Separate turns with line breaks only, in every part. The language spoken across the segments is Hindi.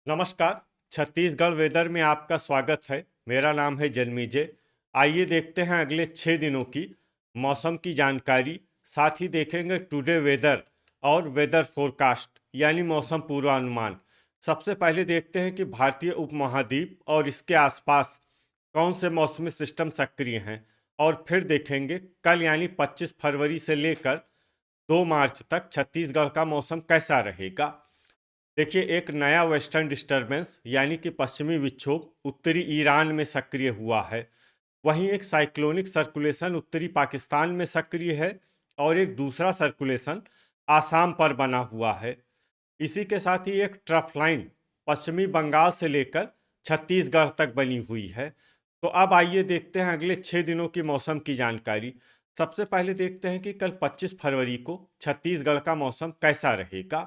नमस्कार। छत्तीसगढ़ वेदर में आपका स्वागत है। मेरा नाम है जन्मीजय। आइए देखते हैं अगले 6 दिनों की मौसम की जानकारी। साथ ही देखेंगे टुडे वेदर और वेदर फोरकास्ट यानी मौसम पूर्वानुमान। सबसे पहले देखते हैं कि भारतीय उपमहाद्वीप और इसके आसपास कौन से मौसमी सिस्टम सक्रिय हैं, और फिर देखेंगे कल यानी 25 फरवरी से लेकर 2 मार्च तक छत्तीसगढ़ का मौसम कैसा रहेगा। देखिए, एक नया वेस्टर्न डिस्टरबेंस यानी कि पश्चिमी विक्षोभ उत्तरी ईरान में सक्रिय हुआ है। वहीं एक साइक्लोनिक सर्कुलेशन उत्तरी पाकिस्तान में सक्रिय है और एक दूसरा सर्कुलेशन आसाम पर बना हुआ है। इसी के साथ ही एक ट्रफ लाइन पश्चिमी बंगाल से लेकर छत्तीसगढ़ तक बनी हुई है। तो अब आइए देखते हैं अगले 6 दिनों की मौसम की जानकारी। सबसे पहले देखते हैं कि कल 25 फरवरी को छत्तीसगढ़ का मौसम कैसा रहेगा।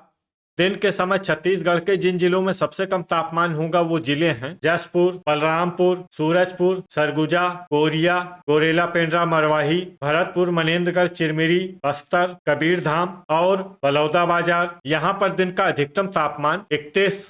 दिन के समय छत्तीसगढ़ के जिन जिलों में सबसे कम तापमान होगा वो जिले हैं जसपुर, बलरामपुर, सूरजपुर, सरगुजा, कोरिया, गोरेला पेंड्रा मरवाही, भरतपुर, मनेन्द्रगढ़, चिरमिरी, बस्तर, कबीरधाम और बलौदाबाजार। यहाँ पर दिन का अधिकतम तापमान 31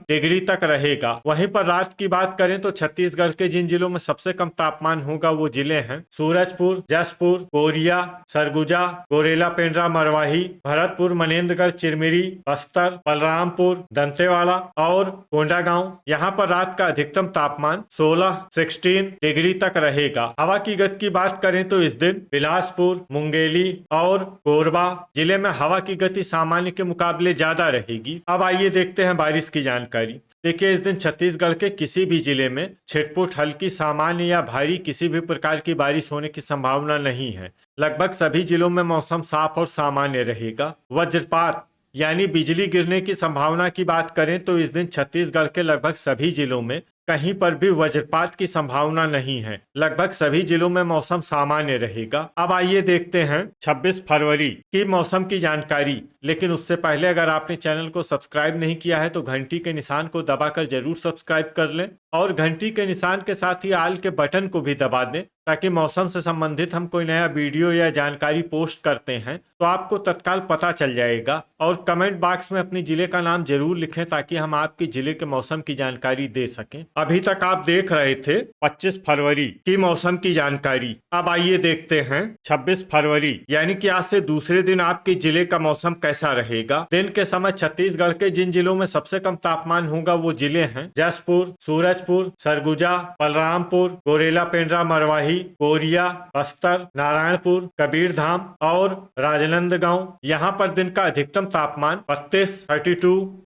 डिग्री तक रहेगा। वहीं पर रात की बात करें तो छत्तीसगढ़ के जिन जिलों में सबसे कम तापमान होगा वो जिले हैं सूरजपुर, जसपुर, कोरिया, सरगुजा, गोरेला पेंड्रा मरवाही, भरतपुर, मनेन्द्रगढ़, चिरमिरी, बस्तर, बलरामपुर, दंतेवाड़ा और कोंडागांव। यहाँ पर रात का अधिकतम तापमान 16 डिग्री तक रहेगा। हवा की गति की बात करें तो इस दिन बिलासपुर, मुंगेली और कोरबा जिले में हवा की गति सामान्य के मुकाबले ज्यादा रहेगी। अब आइए देखते हैं बारिश की जानकारी। देखिए, इस दिन छत्तीसगढ़ के किसी भी जिले में छिटपुट, हल्की, सामान्य या भारी किसी भी प्रकार की बारिश होने की संभावना नहीं है। लगभग सभी जिलों में मौसम साफ और सामान्य रहेगा। वज्रपात यानी बिजली गिरने की संभावना की बात करें तो इस दिन छत्तीसगढ़ के लगभग सभी जिलों में कहीं पर भी वज्रपात की संभावना नहीं है। लगभग सभी जिलों में मौसम सामान्य रहेगा। अब आइए देखते हैं 26 फरवरी की मौसम की जानकारी। लेकिन उससे पहले अगर आपने चैनल को सब्सक्राइब नहीं किया है तो घंटी के निशान को दबाकर जरूर सब्सक्राइब कर लें और घंटी के निशान के साथ ही आल के बटन को भी दबा दें, ताकि मौसम से संबंधित हम कोई नया वीडियो या जानकारी पोस्ट करते हैं तो आपको तत्काल पता चल जाएगा। और कमेंट बॉक्स में अपनी जिले का नाम जरूर लिखें ताकि हम आपके जिले के मौसम की जानकारी दे सकें। अभी तक आप देख रहे थे 25 फरवरी की मौसम की जानकारी। अब आइए देखते हैं 26 फरवरी यानी कि आज से दूसरे दिन आपके जिले का मौसम कैसा रहेगा। दिन के समय छत्तीसगढ़ के जिन जिलों में सबसे कम तापमान होगा वो जिले हैं जसपुर, सूरजपुर, सरगुजा, बलरामपुर, गोरेला पेंड्रा मरवाही, कोरिया, बस्तर, नारायणपुर, कबीरधाम और राजनांदगांव। यहाँ पर दिन का अधिकतम तापमान 32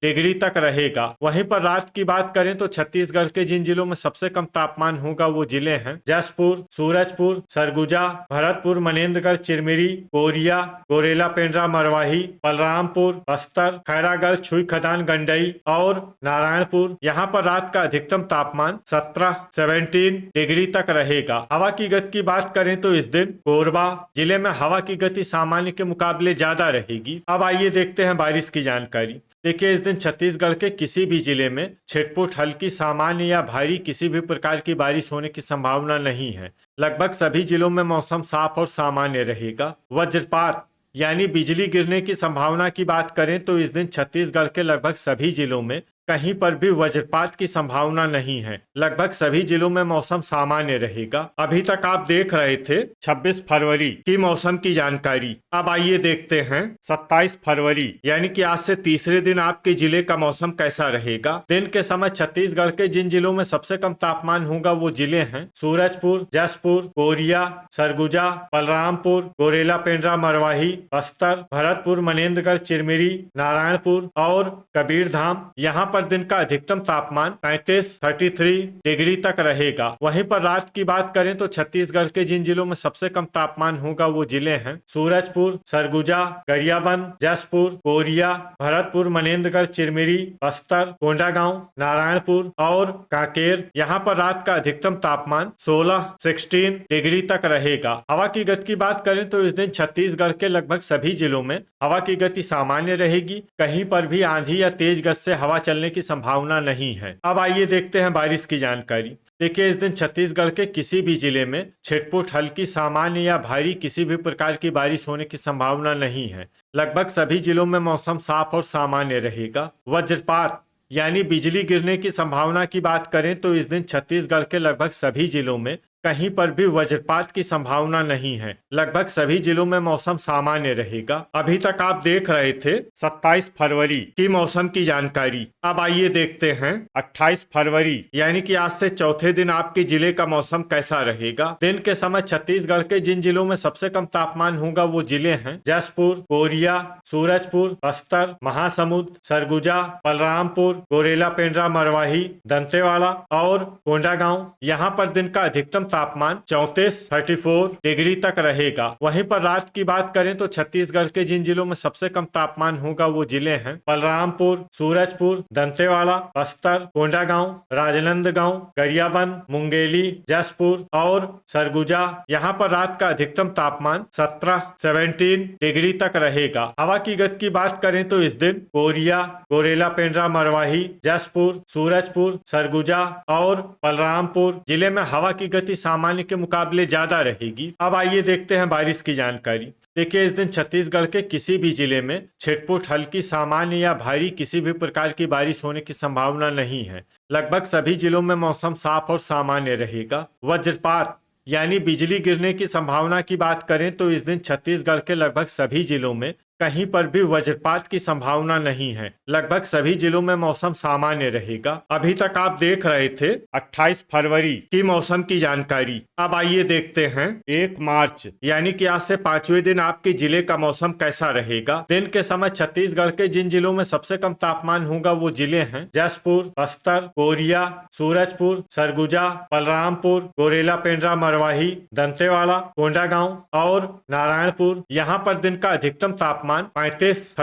डिग्री तक रहेगा। वहीं पर रात की बात करें तो छत्तीसगढ़ के जिन जिलों में सबसे कम तापमान होगा वो जिले हैं जसपुर, सूरजपुर, सरगुजा, भरतपुर, मनेन्द्रगढ़, चिरमिरी, कोरिया, गोरेला पेंड्रा मरवाही, बलरामपुर, बस्तर, खैरागढ़, छुई खदान, गंडई और नारायणपुर। यहाँ पर रात का अधिकतम तापमान 17 डिग्री तक रहेगा। हवा की गति की बात करें तो इस दिन कोरबा जिले में हवा की गति सामान्य के मुकाबले ज्यादा रहेगी। अब आइए देखते हैं बारिश की जानकारी। देखिए, इस दिन छत्तीसगढ़ के किसी भी जिले में छिटपुट, हल्की, सामान्य या भारी किसी भी प्रकार की बारिश होने की संभावना नहीं है। लगभग सभी जिलों में मौसम साफ और सामान्य रहेगा। वज्रपात यानी बिजली गिरने की संभावना की बात करें तो इस दिन छत्तीसगढ़ के लगभग सभी जिलों में कहीं पर भी वज्रपात की संभावना नहीं है। लगभग सभी जिलों में मौसम सामान्य रहेगा। अभी तक आप देख रहे थे 26 फरवरी की मौसम की जानकारी। अब आइए देखते हैं 27 फरवरी यानी कि आज से तीसरे दिन आपके जिले का मौसम कैसा रहेगा। दिन के समय छत्तीसगढ़ के जिन जिलों में सबसे कम तापमान होगा वो जिले हैं सूरजपुर, जसपुर, कोरिया, सरगुजा, बलरामपुर, गोरेला पेंड्रा मरवाही, बस्तर, भरतपुर, मनेन्द्रगढ़, चिरमिरी, नारायणपुर और कबीरधाम। यहाँ पर दिन का अधिकतम तापमान 33 डिग्री तक रहेगा। वहीं पर रात की बात करें तो छत्तीसगढ़ के जिन जिलों में सबसे कम तापमान होगा वो जिले हैं सूरजपुर, सरगुजा, गरियाबंद, जसपुर, कोरिया, भरतपुर, मनेन्द्रगढ़, चिरमिरी, बस्तर, कोंडागांव, नारायणपुर और कांकेर। यहाँ पर रात का अधिकतम तापमान 16 डिग्री तक रहेगा। हवा की गति की बात करें तो इस दिन छत्तीसगढ़ के लगभग सभी जिलों में हवा की गति सामान्य रहेगी। कहीं पर भी आंधी या तेज गति से हवा चलने की संभावना नहीं है। अब आइए देखते हैं बारिश की जानकारी। देखिए, इस दिन छत्तीसगढ़ के किसी भी जिले में छिटपुट, हल्की, सामान्य या भारी किसी भी प्रकार की बारिश होने की संभावना नहीं है। लगभग सभी जिलों में मौसम साफ और सामान्य रहेगा। वज्रपात यानी बिजली गिरने की संभावना की बात करें तो इस दिन छत्तीसगढ़ के लगभग सभी जिलों में कहीं पर भी वज्रपात की संभावना नहीं है। लगभग सभी जिलों में मौसम सामान्य रहेगा। अभी तक आप देख रहे थे 27 फरवरी की मौसम की जानकारी। अब आइए देखते हैं 28 फरवरी यानी कि आज से चौथे दिन आपके जिले का मौसम कैसा रहेगा। दिन के समय छत्तीसगढ़ के जिन जिलों में सबसे कम तापमान होगा वो जिले हैं जसपुर, कोरिया, सूरजपुर, बस्तर, महासमुंद, सरगुजा, बलरामपुर, गोरेला, पेंड्रा, मरवाही, दंतेवाड़ा और कोंडागांव। यहाँ पर दिन का अधिकतम तापमान 34 डिग्री तक रहेगा। वहीं पर रात की बात करें तो छत्तीसगढ़ के जिन जिलों में सबसे कम तापमान होगा वो जिले हैं बलरामपुर, सूरजपुर, दंतेवाड़ा, बस्तर, कोंडागांव, राजनांदगांव, गरियाबंद, मुंगेली, जसपुर और सरगुजा। यहाँ पर रात का अधिकतम तापमान 17 डिग्री तक रहेगा। हवा की गति की बात करें तो इस दिन कोरिया, गोरेला, पेंड्रा, मरवाही, जसपुर, सूरजपुर, सरगुजा और बलरामपुर जिले में हवा की गति सामान्य के मुकाबले ज्यादा रहेगी। अब आइए देखते हैं बारिश की जानकारी। देखिए, इस दिन छत्तीसगढ़ के किसी भी जिले में छिटपुट, हल्की, सामान्य या भारी किसी भी प्रकार की बारिश होने की संभावना नहीं है। लगभग सभी जिलों में मौसम साफ और सामान्य रहेगा। वज्रपात यानी बिजली गिरने की संभावना की बात करें तो इस दिन छत्तीसगढ़ के लगभग सभी जिलों में कहीं पर भी वज्रपात की संभावना नहीं है। लगभग सभी जिलों में मौसम सामान्य रहेगा। अभी तक आप देख रहे थे 28 फरवरी की मौसम की जानकारी। अब आइए देखते हैं 1 मार्च यानी कि आज से 5वें दिन आपके जिले का मौसम कैसा रहेगा। दिन के समय छत्तीसगढ़ के जिन जिलों में सबसे कम तापमान होगा वो जिले हैं जसपुर, बस्तर, कोरिया, सूरजपुर, सरगुजा, बलरामपुर, गोरेला, पेंड्रा, मरवाही, दंतेवाड़ा, कोंडागांव और नारायणपुर। यहाँ पर दिन का अधिकतम तापमान 35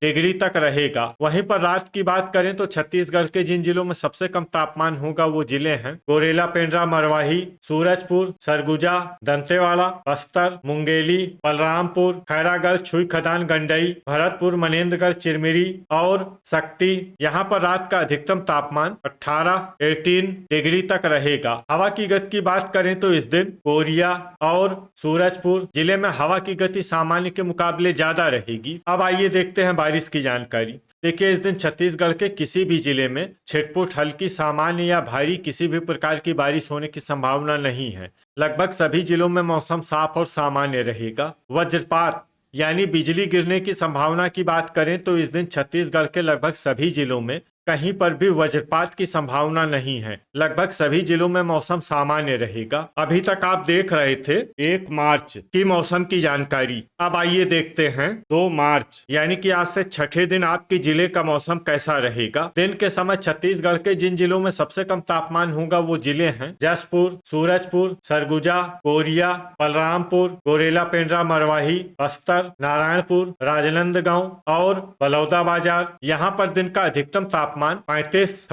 डिग्री तक रहेगा। वहीं पर रात की बात करें तो छत्तीसगढ़ के जिन जिलों में सबसे कम तापमान होगा वो जिले हैं गोरेला, पेंड्रा, मरवाही, सूरजपुर, सरगुजा, दंतेवाड़ा, बस्तर, मुंगेली, बलरामपुर, खैरागढ़, छुई खदान, गंडई, भरतपुर, मनेन्द्रगढ़, चिरमिरी और शक्ति। यहाँ पर रात का अधिकतम तापमान 18 डिग्री तक रहेगा। हवा की गति की बात करें तो इस दिन कोरिया और सूरजपुर जिले में हवा की गति सामान्य के मुकाबले ज्यादा रहेगी। अब आइए देखते हैं बारिश की जानकारी। देखिए, इस दिन छत्तीसगढ़ के किसी भी जिले में छिटपुट, हल्की, सामान्य या भारी किसी भी प्रकार की बारिश होने की संभावना नहीं है। लगभग सभी जिलों में मौसम साफ और सामान्य रहेगा। वज्रपात यानी बिजली गिरने की संभावना की बात करें तो इस दिन छत्तीसगढ़ के लगभग सभी जिलों में कहीं पर भी वज्रपात की संभावना नहीं है। लगभग सभी जिलों में मौसम सामान्य रहेगा। अभी तक आप देख रहे थे 1 मार्च की मौसम की जानकारी। अब आइए देखते हैं 2 मार्च यानी कि आज से छठे दिन आपके जिले का मौसम कैसा रहेगा। दिन के समय छत्तीसगढ़ के जिन जिलों में सबसे कम तापमान होगा वो जिले हैं जसपुर, सूरजपुर, सरगुजा, कोरिया, बलरामपुर, गोरेला, पेंड्रा, मरवाही, बस्तर, नारायणपुर, राजनांदगांव और बलौदाबाजार। यहाँ पर दिन का अधिकतम तापमान 35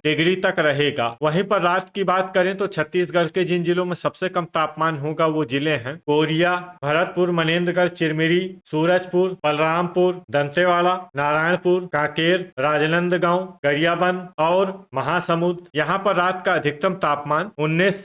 डिग्री तक रहेगा। वहीं पर रात की बात करें तो छत्तीसगढ़ के जिन जिलों में सबसे कम तापमान होगा वो जिले हैं कोरिया, भरतपुर, मनेन्द्रगढ़, चिरमिरी, सूरजपुर, बलरामपुर, दंतेवाड़ा, नारायणपुर, कांकेर, राजनांदगांव, गरियाबंद और महासमुंद। यहाँ पर रात का अधिकतम तापमान 19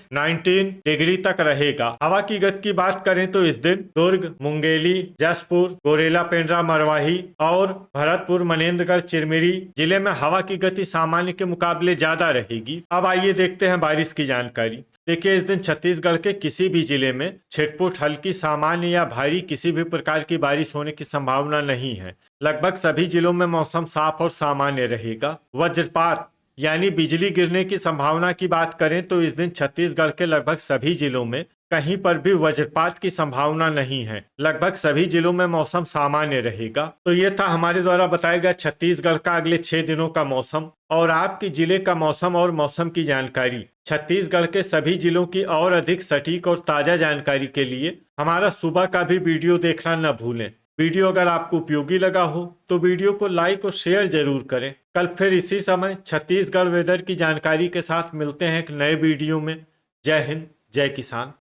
डिग्री तक रहेगा। हवा की गति की बात करें तो इस दिन दुर्ग, मुंगेली, जसपुर, गोरेला, पेंड्रा, मरवाही और भरतपुर, मनेन्द्रगढ़, चिरमिरी जिले में हवा की गति सामान्य के मुकाबले ज्यादा रहेगी। अब आइए देखते हैं बारिश की जानकारी। देखिए, इस दिन छत्तीसगढ़ के किसी भी जिले में छिटपुट, हल्की, सामान्य या भारी किसी भी प्रकार की बारिश होने की संभावना नहीं है। लगभग सभी जिलों में मौसम साफ और सामान्य रहेगा। वज्रपात यानी बिजली गिरने की संभावना की बात करें तो इस दिन छत्तीसगढ़ के लगभग सभी जिलों में कहीं पर भी वज्रपात की संभावना नहीं है। लगभग सभी जिलों में मौसम सामान्य रहेगा। तो ये था हमारे द्वारा बताया गया छत्तीसगढ़ का अगले 6 दिनों का मौसम और आपके जिले का मौसम और मौसम की जानकारी। छत्तीसगढ़ के सभी जिलों की और अधिक सटीक और ताजा जानकारी के लिए हमारा सुबह का भी वीडियो देखना न भूलें। वीडियो अगर आपको उपयोगी लगा हो तो वीडियो को लाइक और शेयर जरूर करें। कल फिर इसी समय छत्तीसगढ़ वेदर की जानकारी के साथ मिलते हैं एक नए वीडियो में। जय हिंद, जय किसान।